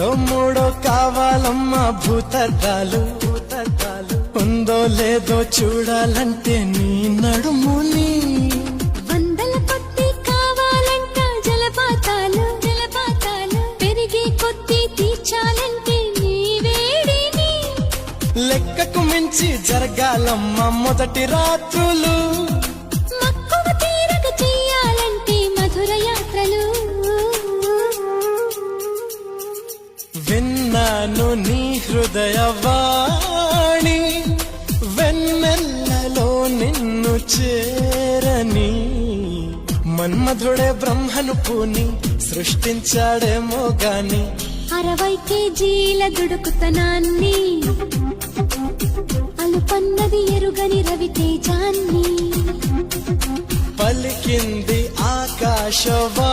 రెండో మూడో కావాలమ్మా భూతద్దాలు ఉందో లేదో చూడాలంటే నీ నడుముని వందల కొద్ది కావాలంట జలపాతాలు పెరిగే కొద్ది తీర్చాలంటే నీ వేడిని లెక్కకు మించి జరగాలమ్మా మొదటి రాత్రులు మక్కువ తీరక చెయ్యాలంటే మధుర యాత్రలు విన్నాను నీ హృదయవాణి వెన్నెల్లలో నిన్ను చేరని మన్మధుడే బ్రహ్మను పూని సృష్టించాడేమో గాని 60 కేజీల దుడుకుతనాన్ని అలుపన్నది ఎరుగని రవితేజాన్ని పలికింది ఆకాశవాణి